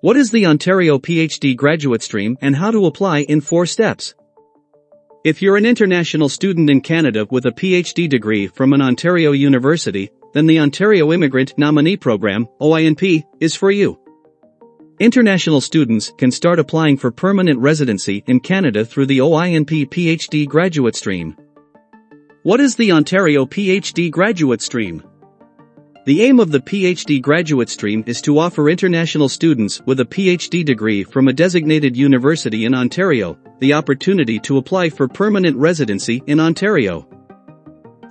What is the Ontario PhD graduate stream and how to apply in 4 steps? If you're an international student in Canada with a PhD degree from an Ontario university, then the Ontario Immigrant Nominee Program, OINP, is for you. International students can start applying for permanent residency in Canada through the OINP PhD graduate stream. What is the Ontario PhD graduate stream? The aim of the PhD graduate stream is to offer international students with a PhD degree from a designated university in Ontario the opportunity to apply for permanent residency in Ontario.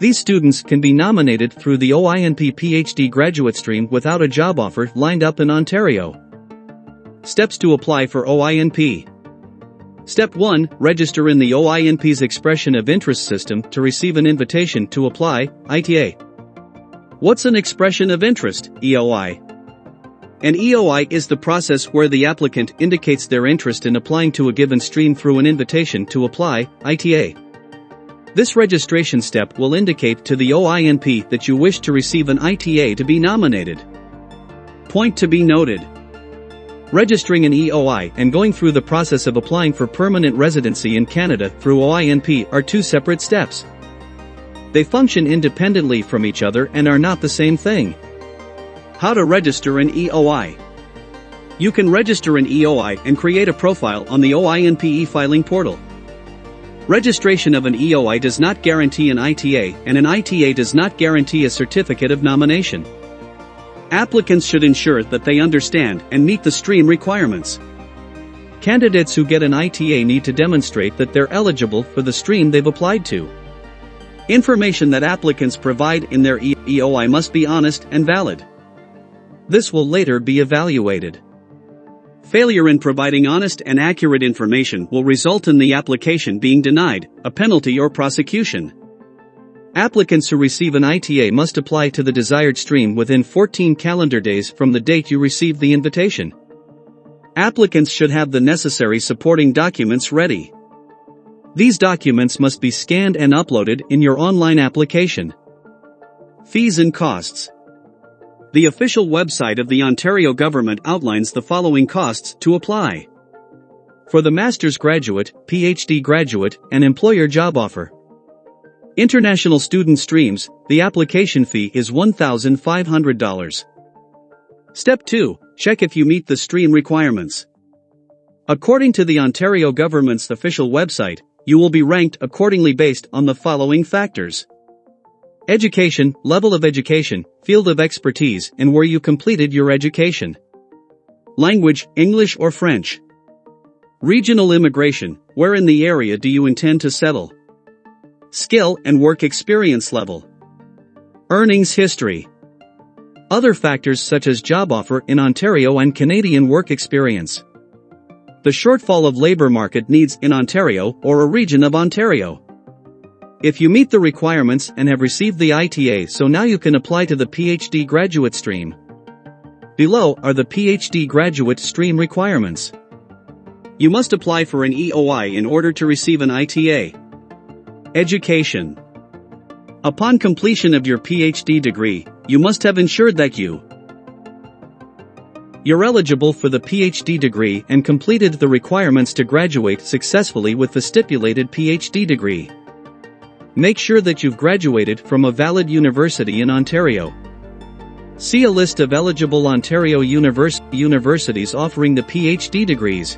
These students can be nominated through the OINP PhD graduate stream without a job offer lined up in Ontario. Steps to apply for OINP. Step 1. Register in the OINP's Expression of Interest system to receive an invitation to apply, ITA. What's an Expression of Interest, EOI? An EOI is the process where the applicant indicates their interest in applying to a given stream through an invitation to apply, ITA. This registration step will indicate to the OINP that you wish to receive an ITA to be nominated. Point to be noted. Registering an EOI and going through the process of applying for permanent residency in Canada through OINP are 2 separate steps. They function independently from each other and are not the same thing. How to register an EOI. You can register an EOI and create a profile on the OINP e-filing portal. Registration of an EOI does not guarantee an ITA, and an ITA does not guarantee a certificate of nomination. Applicants should ensure that they understand and meet the stream requirements. Candidates who get an ITA need to demonstrate that they're eligible for the stream they've applied to. Information that applicants provide in their EOI must be honest and valid. This will later be evaluated. Failure in providing honest and accurate information will result in the application being denied, a penalty or prosecution. Applicants who receive an ITA must apply to the desired stream within 14 calendar days from the date you receive the invitation. Applicants should have the necessary supporting documents ready. These documents must be scanned and uploaded in your online application. Fees and costs. The official website of the Ontario government outlines the following costs to apply. For the master's graduate, PhD graduate, and employer job offer. International student streams, the application fee is $1,500. Step 2. Check if you meet the stream requirements. According to the Ontario government's official website, you will be ranked accordingly based on the following factors. Education, level of education, field of expertise, and where you completed your education. Language, English or French. Regional immigration, where in the area do you intend to settle? Skill and work experience level. Earnings history. Other factors such as job offer in Ontario and Canadian work experience. The shortfall of labor market needs in Ontario or a region of Ontario. If you meet the requirements and have received the ITA, so now you can apply to the PhD graduate stream. Below are the PhD graduate stream requirements. You must apply for an EOI in order to receive an ITA. Education. Upon completion of your PhD degree, you must have ensured that you're eligible for the PhD degree and completed the requirements to graduate successfully with the stipulated PhD degree. Make sure that you've graduated from a valid university in Ontario. See a list of eligible Ontario universities offering the PhD degrees.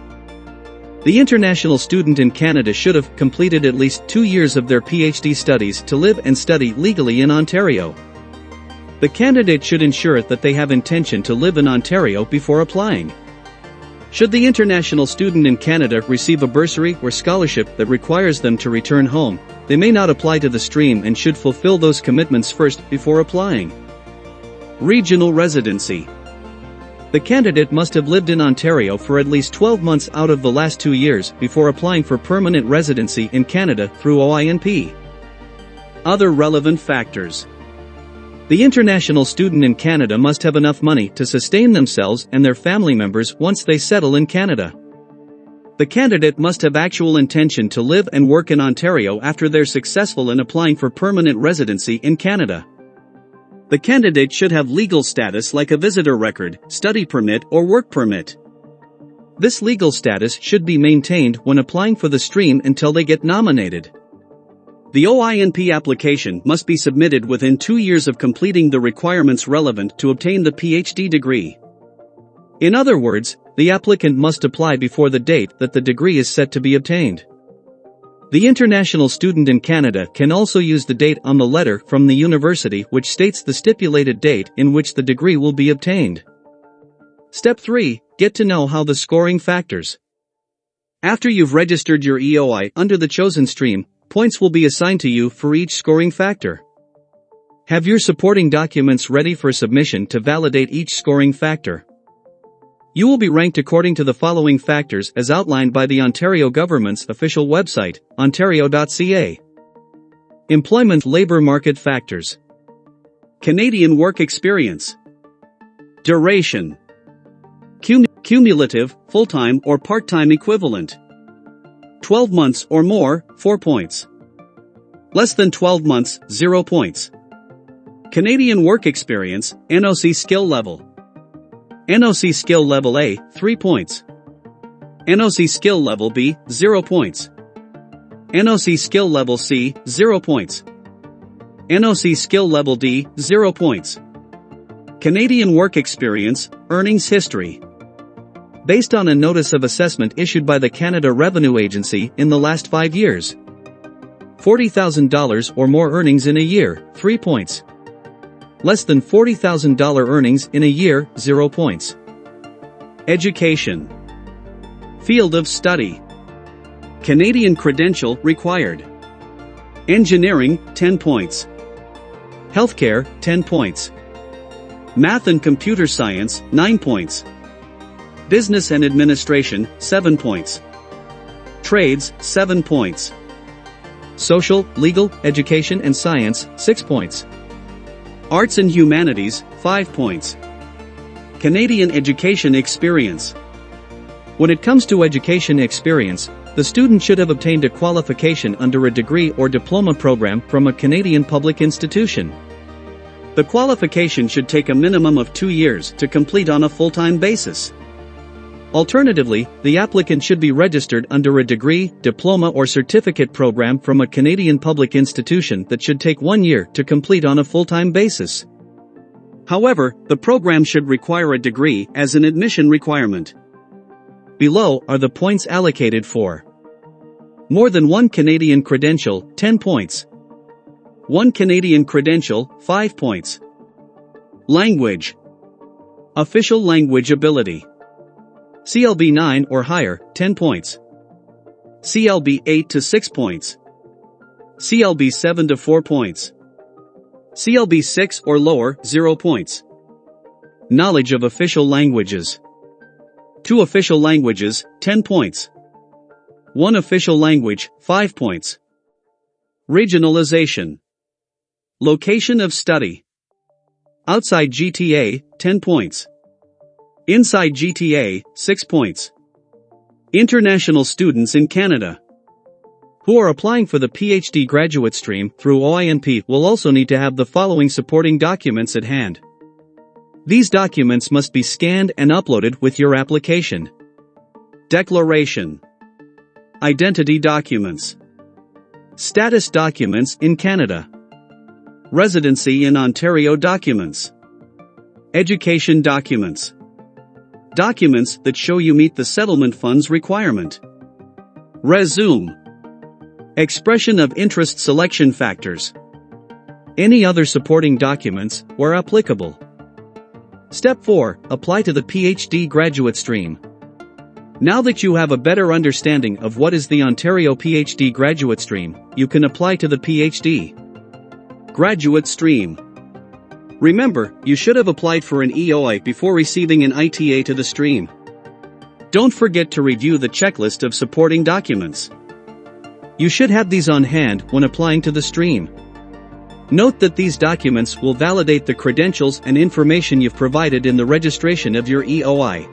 The international student in Canada should have completed at least 2 years of their PhD studies to live and study legally in Ontario. The candidate should ensure that they have intention to live in Ontario before applying. Should the international student in Canada receive a bursary or scholarship that requires them to return home, they may not apply to the stream and should fulfill those commitments first before applying. Regional residency. The candidate must have lived in Ontario for at least 12 months out of the last 2 years before applying for permanent residency in Canada through OINP. Other relevant factors. The international student in Canada must have enough money to sustain themselves and their family members once they settle in Canada. The candidate must have actual intention to live and work in Ontario after they're successful in applying for permanent residency in Canada. The candidate should have legal status like a visitor record, study permit, or work permit. This legal status should be maintained when applying for the stream until they get nominated. The OINP application must be submitted within 2 years of completing the requirements relevant to obtain the PhD degree. In other words, the applicant must apply before the date that the degree is set to be obtained. The international student in Canada can also use the date on the letter from the university which states the stipulated date in which the degree will be obtained. Step 3. Get to know how the scoring factors. After you've registered your EOI under the chosen stream, points will be assigned to you for each scoring factor. Have your supporting documents ready for submission to validate each scoring factor. You will be ranked according to the following factors as outlined by the Ontario government's official website, ontario.ca. Employment labor market factors. Canadian work experience. Duration. Cumulative, full-time or part-time equivalent. 12 months or more, 4 points. Less than 12 months, 0 points. Canadian work experience, NOC skill level. NOC skill level A, 3 points. NOC skill level B, 0 points. NOC skill level C, 0 points. NOC skill level D, 0 points. Canadian work experience, earnings history. Based on a notice of assessment issued by the Canada Revenue Agency in the last 5 years. $40,000 or more earnings in a year, 3 points. Less than $40,000 earnings in a year, 0 points. Education. Field of study. Canadian credential required. Engineering, 10 points. Healthcare, 10 points. Math and computer science, 9 points. Business and administration, 7 points. Trades, 7 points. Social, legal, education and science, 6 points. Arts and humanities, 5 points. Canadian education experience. When it comes to education experience, the student should have obtained a qualification under a degree or diploma program from a Canadian public institution. The qualification should take a minimum of 2 years to complete on a full-time basis. Alternatively, the applicant should be registered under a degree, diploma or certificate program from a Canadian public institution that should take 1 year to complete on a full-time basis. However, the program should require a degree as an admission requirement. Below are the points allocated for more than 1 Canadian credential, 10 points. 1 Canadian credential, 5 points. Language. Official language ability. CLB 9 or higher, 10 points. CLB 8 to 6 points. CLB 7 to 4 points. CLB 6 or lower, 0 points. Knowledge of official languages. 2 official languages, 10 points. 1 official language, 5 points. Regionalization. Location of study. Outside GTA, 10 points. Inside GTA, 6 points. International students in Canada who are applying for the PhD graduate stream through OINP will also need to have the following supporting documents at hand. These documents must be scanned and uploaded with your application. Declaration. Identity documents. Status documents in Canada. Residency in Ontario documents. Education documents. Documents that show you meet the settlement funds requirement. Resume. Expression of interest selection factors. Any other supporting documents, where applicable. Step 4. Apply to the PhD graduate stream. Now that you have a better understanding of what is the Ontario PhD graduate stream, you can apply to the PhD graduate stream. Remember, you should have applied for an EOI before receiving an ITA to the stream. Don't forget to review the checklist of supporting documents. You should have these on hand when applying to the stream. Note that these documents will validate the credentials and information you've provided in the registration of your EOI.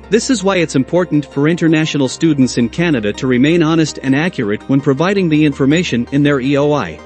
This is why it's important for international students in Canada to remain honest and accurate when providing the information in their EOI.